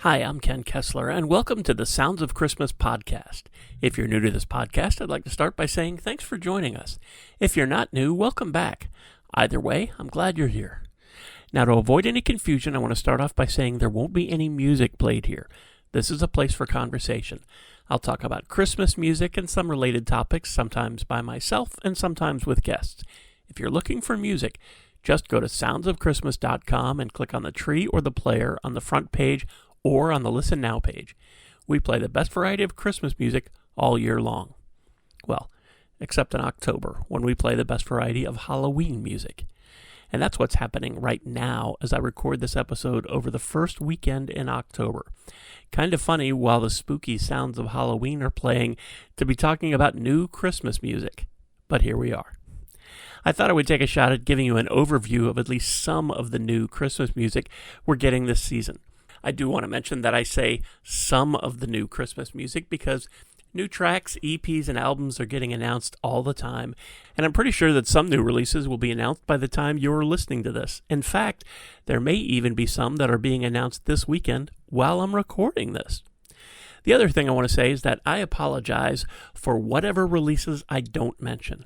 Hi, I'm Ken Kessler, and welcome to the Sounds of Christmas podcast. If you're new to this podcast, I'd like to start by saying thanks for joining us. If you're not new, welcome back. Either way, I'm glad you're here. Now, to avoid any confusion, I want to start off by saying there won't be any music played here. This is a place for conversation. I'll talk about Christmas music and some related topics, sometimes by myself and sometimes with guests. If you're looking for music, just go to soundsofchristmas.com and click on the tree or the player on the front page or on the Listen Now page. We play the best variety of Christmas music all year long. Well, except in October, when we play the best variety of Halloween music. And that's what's happening right now as I record this episode over the first weekend in October. Kind of funny, while the spooky sounds of Halloween are playing, to be talking about new Christmas music. But here we are. I thought I would take a shot at giving you an overview of at least some of the new Christmas music we're getting this season. I do want to mention that I say some of the new Christmas music because new tracks, EPs, and albums are getting announced all the time, and I'm pretty sure that some new releases will be announced by the time you're listening to this. In fact, there may even be some that are being announced this weekend while I'm recording this. The other thing I want to say is that I apologize for whatever releases I don't mention.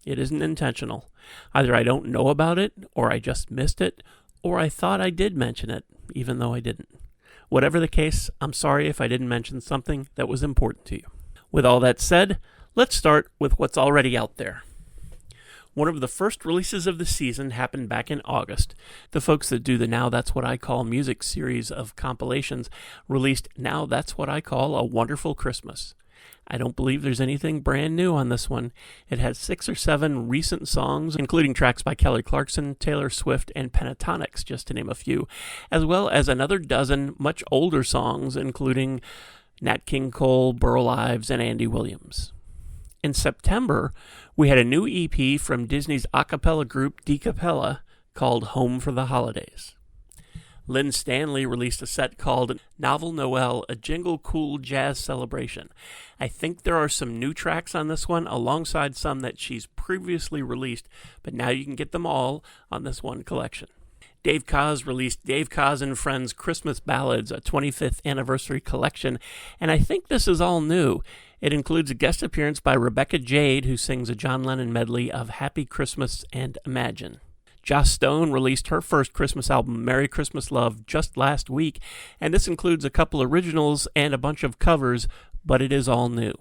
It isn't intentional. Either I don't know about it, or I just missed it, or I thought I did mention it, even though I didn't. Whatever the case, I'm sorry if I didn't mention something that was important to you. With all that said, let's start with what's already out there. One of the first releases of the season happened back in August. The folks that do the Now That's What I Call music series of compilations released Now That's What I Call A Wonderful Christmas. I don't believe there's anything brand new on this one. It has 6 or 7 recent songs, including tracks by Kelly Clarkson, Taylor Swift, and Pentatonix, just to name a few, as well as another dozen much older songs, including Nat King Cole, Burl Ives, and Andy Williams. In September, we had a new EP from Disney's a cappella group Decapella called Home for the Holidays. Lynn Stanley released a set called Novel Noel, a Jingle Cool Jazz Celebration. I think there are some new tracks on this one alongside some that she's previously released, but now you can get them all on this one collection. Dave Koz released Dave Koz and Friends Christmas Ballads, a 25th anniversary collection, and I think this is all new. It includes a guest appearance by Rebecca Jade, who sings a John Lennon medley of Happy Christmas and Imagine. Joss Stone released her first Christmas album, Merry Christmas Love, just last week, and this includes a couple originals and a bunch of covers, but it is all new.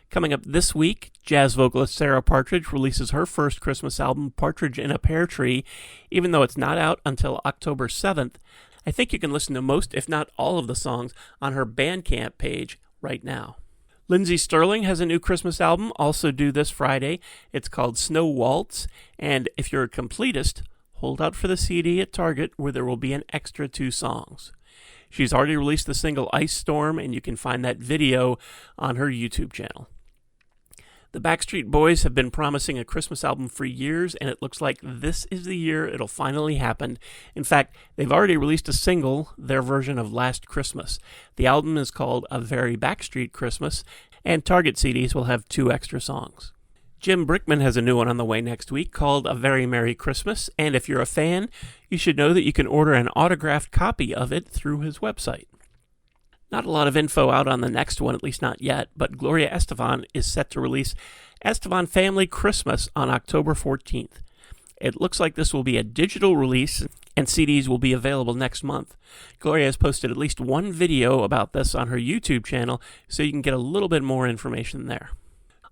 Coming up this week, jazz vocalist Sarah Partridge releases her first Christmas album, Partridge in a Pear Tree. Even though it's not out until October 7th, I think you can listen to most, if not all, of the songs on her Bandcamp page right now. Lindsey Sterling has a new Christmas album, also due this Friday. It's called Snow Waltz, and if you're a completist, hold out for the CD at Target where there will be an extra 2 songs. She's already released the single Ice Storm, and you can find that video on her YouTube channel. The Backstreet Boys have been promising a Christmas album for years, and it looks like this is the year it'll finally happen. In fact, they've already released a single, their version of Last Christmas. The album is called A Very Backstreet Christmas, and Target CDs will have 2 extra songs. Jim Brickman has a new one on the way next week called A Very Merry Christmas, and if you're a fan, you should know that you can order an autographed copy of it through his website. Not a lot of info out on the next one, at least not yet, but Gloria Estefan is set to release Estefan Family Christmas on October 14th. It looks like this will be a digital release, and CDs will be available next month. Gloria has posted at least one video about this on her YouTube channel, so you can get a little bit more information there.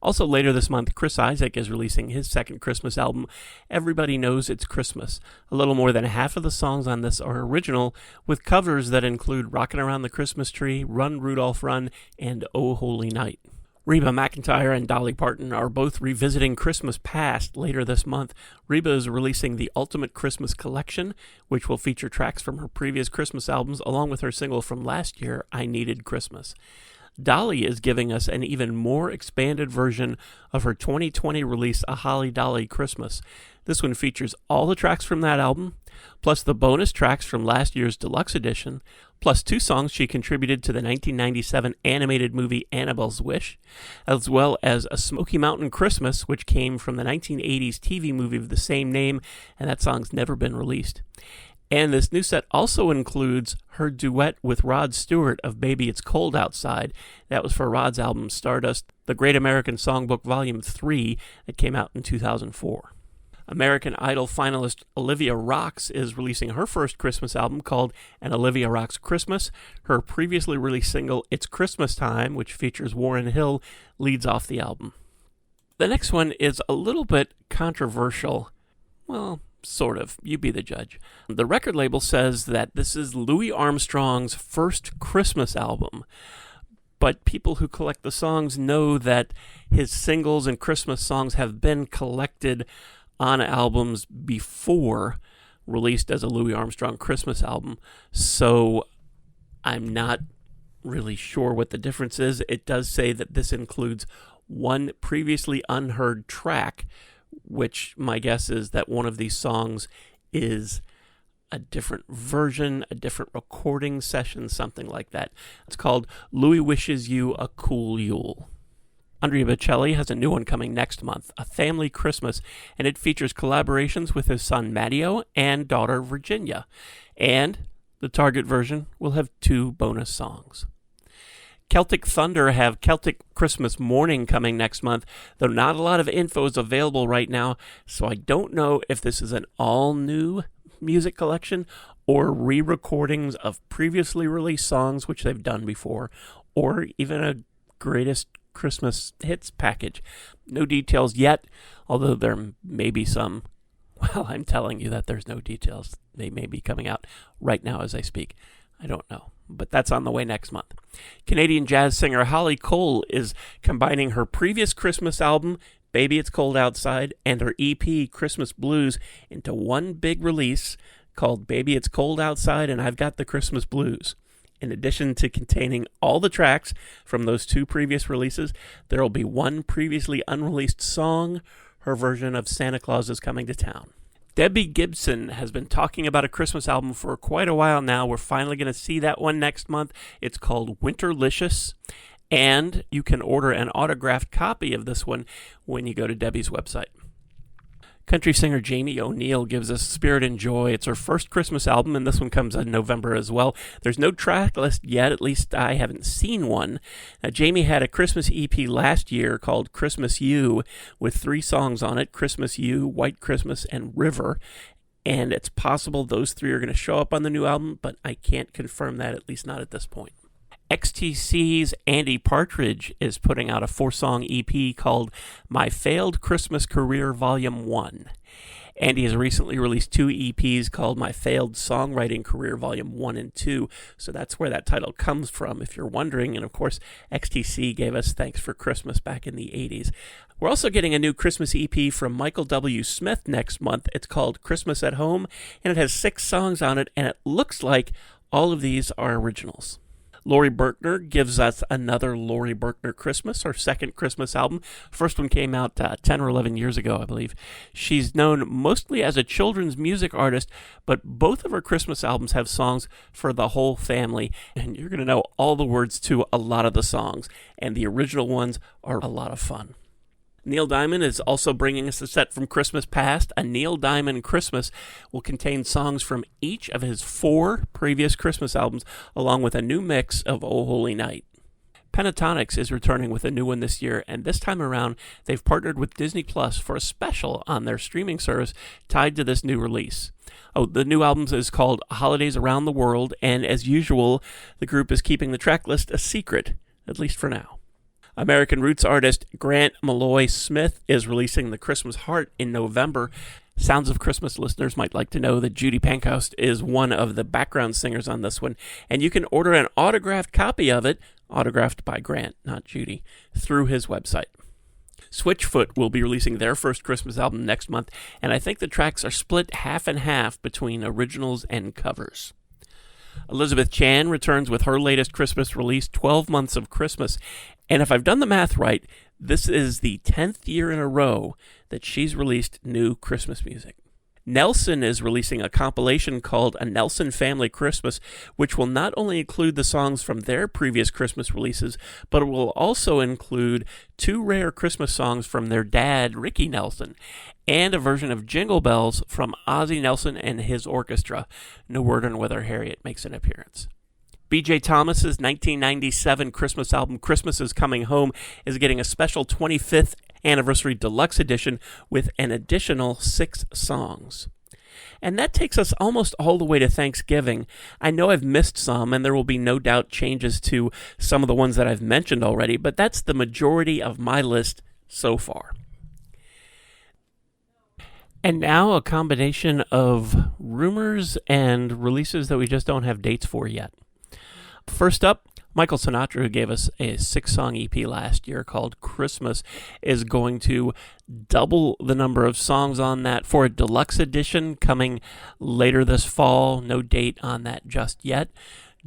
Also later this month, Chris Isaak is releasing his second Christmas album, Everybody Knows It's Christmas. A little more than half of the songs on this are original, with covers that include Rockin' Around the Christmas Tree, Run Rudolph Run, and Oh Holy Night. Reba McEntire and Dolly Parton are both revisiting Christmas Past later this month. Reba is releasing the Ultimate Christmas Collection, which will feature tracks from her previous Christmas albums, along with her single from last year, I Needed Christmas. Dolly is giving us an even more expanded version of her 2020 release, A Holly Dolly Christmas. This one features all the tracks from that album, plus the bonus tracks from last year's deluxe edition, plus 2 songs she contributed to the 1997 animated movie Annabelle's Wish, as well as A Smoky Mountain Christmas, which came from the 1980s TV movie of the same name, and that song's never been released. And this new set also includes her duet with Rod Stewart of Baby It's Cold Outside. That was for Rod's album Stardust, The Great American Songbook Volume 3 that came out in 2004. American Idol finalist Olivia Rocks is releasing her first Christmas album called An Olivia Rocks Christmas. Her previously released single, It's Christmas Time, which features Warren Hill, leads off the album. The next one is a little bit controversial. Well, sort of. You be the judge. The record label says that this is Louis Armstrong's first Christmas album. But people who collect the songs know that his singles and Christmas songs have been collected on albums before, released as a Louis Armstrong Christmas album. So I'm not really sure what the difference is. It does say that this includes one previously unheard track, which my guess is that one of these songs is a different version, a different recording session, something like that. It's called Louis Wishes You a Cool Yule. Andrea Bocelli has a new one coming next month, A Family Christmas, and it features collaborations with his son Matteo and daughter Virginia. And the Target version will have 2 bonus songs. Celtic Thunder have Celtic Christmas Morning coming next month, though not a lot of info is available right now, so I don't know if this is an all-new music collection or re-recordings of previously released songs, which they've done before, or even a greatest Christmas hits package. No details yet, although there may be some. Well, I'm telling you that there's no details. They may be coming out right now as I speak. I don't know, but that's on the way next month. Canadian jazz singer Holly Cole is combining her previous Christmas album, Baby It's Cold Outside, and her EP, Christmas Blues, into one big release called Baby It's Cold Outside and I've Got the Christmas Blues. In addition to containing all the tracks from those 2 previous releases, there will be one previously unreleased song, her version of Santa Claus is Coming to Town. Debbie Gibson has been talking about a Christmas album for quite a while now. We're finally going to see that one next month. It's called Winterlicious, and you can order an autographed copy of this one when you go to Debbie's website. Country singer Jamie O'Neill gives us Spirit and Joy. It's her first Christmas album, and this one comes in November as well. There's no track list yet, at least I haven't seen one. Jamie had a Christmas EP last year called Christmas You with 3 songs on it, Christmas You, White Christmas, and River. And it's possible those 3 are going to show up on the new album, but I can't confirm that, at least not at this point. XTC's Andy Partridge is putting out a 4-song EP called My Failed Christmas Career Volume 1. Andy has recently released 2 EPs called My Failed Songwriting Career Volume 1 and 2, so that's where that title comes from, if you're wondering. And of course, XTC gave us Thanks for Christmas back in the 80s. We're also getting a new Christmas EP from Michael W. Smith next month. It's called Christmas at Home, and it has 6 songs on it, and it looks like all of these are originals. Lori Berkner gives us another Lori Berkner Christmas, her second Christmas album. First one came out 10 or 11 years ago, I believe. She's known mostly as a children's music artist, but both of her Christmas albums have songs for the whole family, and you're going to know all the words to a lot of the songs, and the original ones are a lot of fun. Neil Diamond is also bringing us a set from Christmas Past. A Neil Diamond Christmas will contain songs from each of his 4 previous Christmas albums, along with a new mix of Oh Holy Night. Pentatonics is returning with a new one this year, and this time around, they've partnered with Disney Plus for a special on their streaming service tied to this new release. Oh, the new album is called Holidays Around the World, and as usual, the group is keeping the track list a secret, at least for now. American roots artist Grant Malloy Smith is releasing The Christmas Heart in November. Sounds of Christmas listeners might like to know that Judy Pancoast is one of the background singers on this one, and you can order an autographed copy of it, autographed by Grant, not Judy, through his website. Switchfoot will be releasing their first Christmas album next month, and I think the tracks are split half and half between originals and covers. Elizabeth Chan returns with her latest Christmas release, 12 Months of Christmas. And if I've done the math right, this is the 10th year in a row that she's released new Christmas music. Nelson is releasing a compilation called A Nelson Family Christmas, which will not only include the songs from their previous Christmas releases, but it will also include 2 rare Christmas songs from their dad, Ricky Nelson, and a version of Jingle Bells from Ozzie Nelson and his orchestra. No word on whether Harriet makes an appearance. B.J. Thomas's 1997 Christmas album, Christmas is Coming Home, is getting a special 25th anniversary deluxe edition with an additional 6 songs. And that takes us almost all the way to Thanksgiving. I know I've missed some, and there will be no doubt changes to some of the ones that I've mentioned already, but that's the majority of my list so far. And now a combination of rumors and releases that we just don't have dates for yet. First up, Michael Sinatra, who gave us a 6-song EP last year called Christmas, is going to double the number of songs on that for a deluxe edition coming later this fall. No date on that just yet.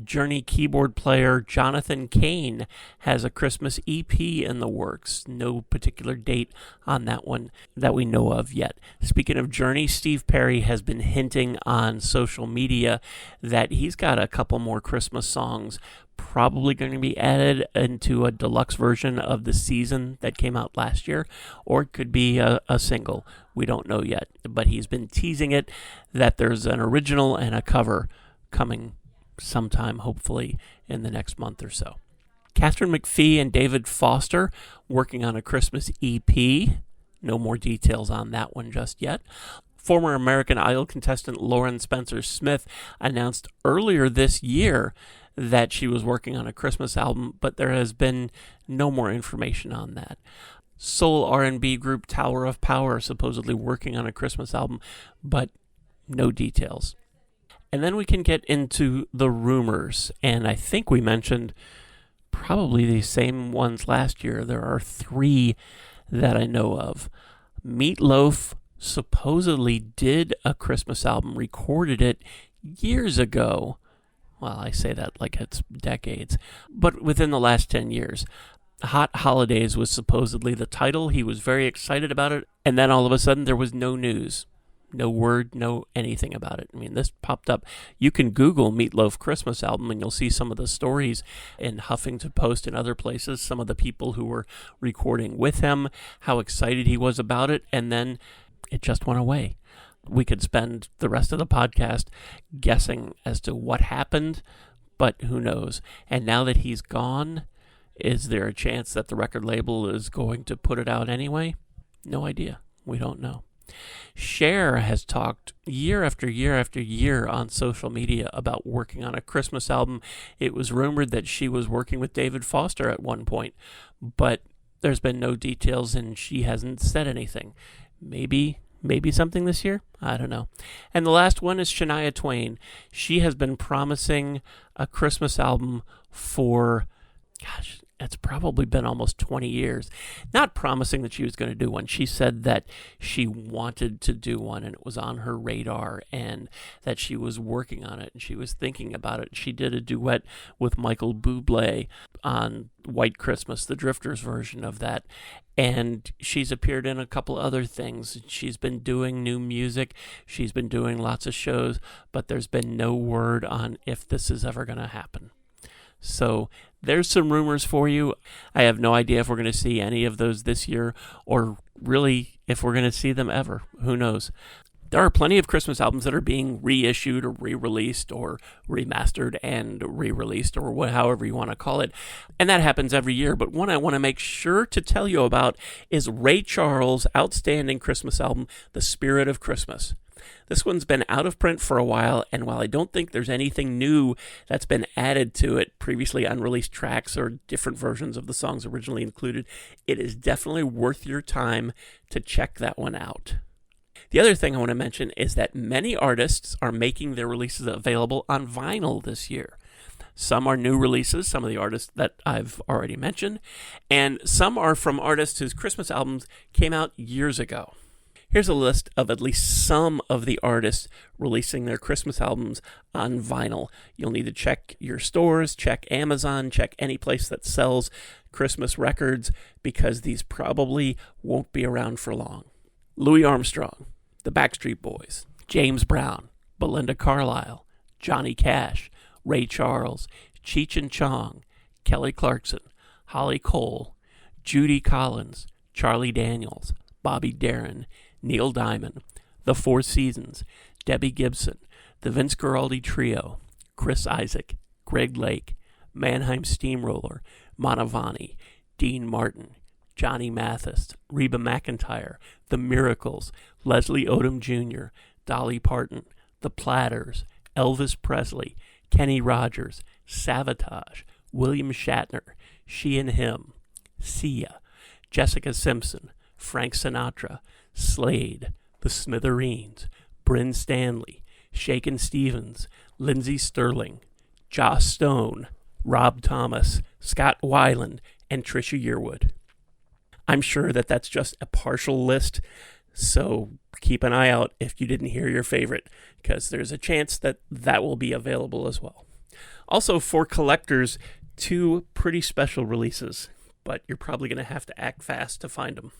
Journey keyboard player Jonathan Cain has a Christmas EP in the works. No particular date on that one that we know of yet. Speaking of Journey, Steve Perry has been hinting on social media that he's got a couple more Christmas songs probably going to be added into a deluxe version of The Season that came out last year, or it could be a single. We don't know yet, but he's been teasing it that there's an original and a cover coming sometime, hopefully, in the next month or so. Catherine McPhee and David Foster working on a Christmas EP. No more details on that one just yet. Former American Idol contestant Lauren Spencer Smith announced earlier this year that she was working on a Christmas album, but there has been no more information on that. Soul R&B group Tower of Power supposedly working on a Christmas album, but no details. And then we can get into the rumors, and I think we mentioned probably the same ones last year. There are 3 that I know of. Meat Loaf supposedly did a Christmas album, recorded it years ago. Well, I say that like it's decades, but within the last 10 years. Hot Holidays was supposedly the title. He was very excited about it, and then all of a sudden there was no news. No word, no anything about it. I mean, this popped up. You can Google Meat Loaf Christmas album and you'll see some of the stories in Huffington Post and other places, some of the people who were recording with him, how excited he was about it, and then it just went away. We could spend the rest of the podcast guessing as to what happened, but who knows. And now that he's gone, is there a chance that the record label is going to put it out anyway? No idea. We don't know. Cher has talked year after year after year on social media about working on a Christmas album. It was rumored that she was working with David Foster at one point, but there's been no details and she hasn't said anything. Maybe something this year? I don't know. And the last one is Shania Twain. She has been promising a Christmas album for, it's probably been almost 20 years. Not promising that she was going to do one. She said that she wanted to do one and it was on her radar and that she was working on it and she was thinking about it. She did a duet with Michael Bublé on White Christmas, the Drifters version of that. And she's appeared in a couple other things. She's been doing new music. She's been doing lots of shows, but there's been no word on if this is ever going to happen. So there's some rumors for you. I have no idea if we're going to see any of those this year or really if we're going to see them ever. Who knows? There are plenty of Christmas albums that are being reissued or re-released or remastered and re-released or however you want to call it. And that happens every year. But one I want to make sure to tell you about is Ray Charles' outstanding Christmas album, The Spirit of Christmas. This one's been out of print for a while, and while I don't think there's anything new that's been added to it, previously unreleased tracks or different versions of the songs originally included, it is definitely worth your time to check that one out. The other thing I want to mention is that many artists are making their releases available on vinyl this year. Some are new releases, some of the artists that I've already mentioned, and some are from artists whose Christmas albums came out years ago. Here's a list of at least some of the artists releasing their Christmas albums on vinyl. You'll need to check your stores, check Amazon, check any place that sells Christmas records, because these probably won't be around for long. Louis Armstrong, the Backstreet Boys, James Brown, Belinda Carlisle, Johnny Cash, Ray Charles, Cheech and Chong, Kelly Clarkson, Holly Cole, Judy Collins, Charlie Daniels, Bobby Darin, Neil Diamond, The Four Seasons, Debbie Gibson, the Vince Guaraldi Trio, Chris Isaak, Greg Lake, Mannheim Steamroller, Manavani, Dean Martin, Johnny Mathis, Reba McEntire, The Miracles, Leslie Odom Jr., Dolly Parton, The Platters, Elvis Presley, Kenny Rogers, Savatage, William Shatner, She and Him, Sia, Jessica Simpson, Frank Sinatra, Slade, The Smithereens, Bryn Stanley, Shakin' Stevens, Lindsey Sterling, Joss Stone, Rob Thomas, Scott Weiland, and Trisha Yearwood. I'm sure that that's just a partial list, so keep an eye out if you didn't hear your favorite, because there's a chance that that will be available as well. Also, for collectors, 2 pretty special releases, but you're probably going to have to act fast to find them.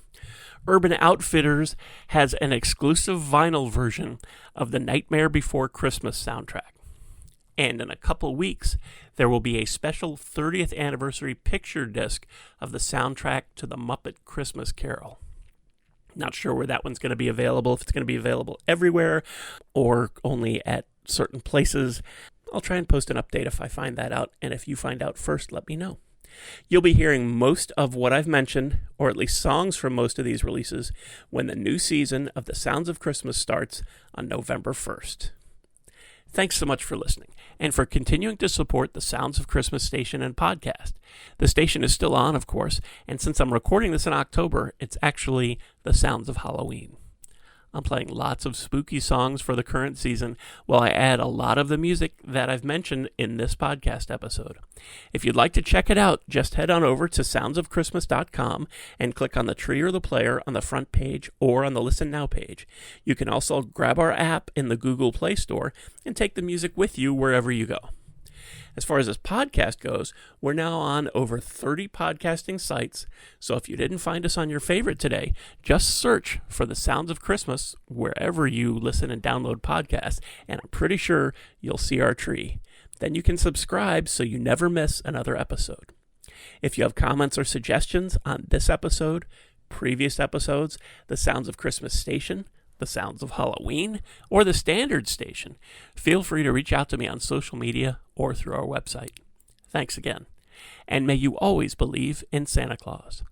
Urban Outfitters has an exclusive vinyl version of the Nightmare Before Christmas soundtrack. And in a couple weeks, there will be a special 30th anniversary picture disc of the soundtrack to the Muppet Christmas Carol. Not sure where that one's going to be available, if it's going to be available everywhere or only at certain places. I'll try and post an update if I find that out, and if you find out first, let me know. You'll be hearing most of what I've mentioned, or at least songs from most of these releases, when the new season of The Sounds of Christmas starts on November 1st. Thanks so much for listening, and for continuing to support the Sounds of Christmas station and podcast. The station is still on, of course, and since I'm recording this in October, it's actually the Sounds of Halloween. I'm playing lots of spooky songs for the current season, while I add a lot of the music that I've mentioned in this podcast episode. If you'd like to check it out, just head on over to soundsofchristmas.com and click on the tree or the player on the front page or on the Listen Now page. You can also grab our app in the Google Play Store and take the music with you wherever you go. As far as this podcast goes, we're now on over 30 podcasting sites, so if you didn't find us on your favorite today, just search for The Sounds of Christmas wherever you listen and download podcasts, and I'm pretty sure you'll see our tree. Then you can subscribe so you never miss another episode. If you have comments or suggestions on this episode, previous episodes, The Sounds of Christmas Station, The Sounds of Halloween, or the Standard Station, feel free to reach out to me on social media or through our website. Thanks again. And may you always believe in Santa Claus.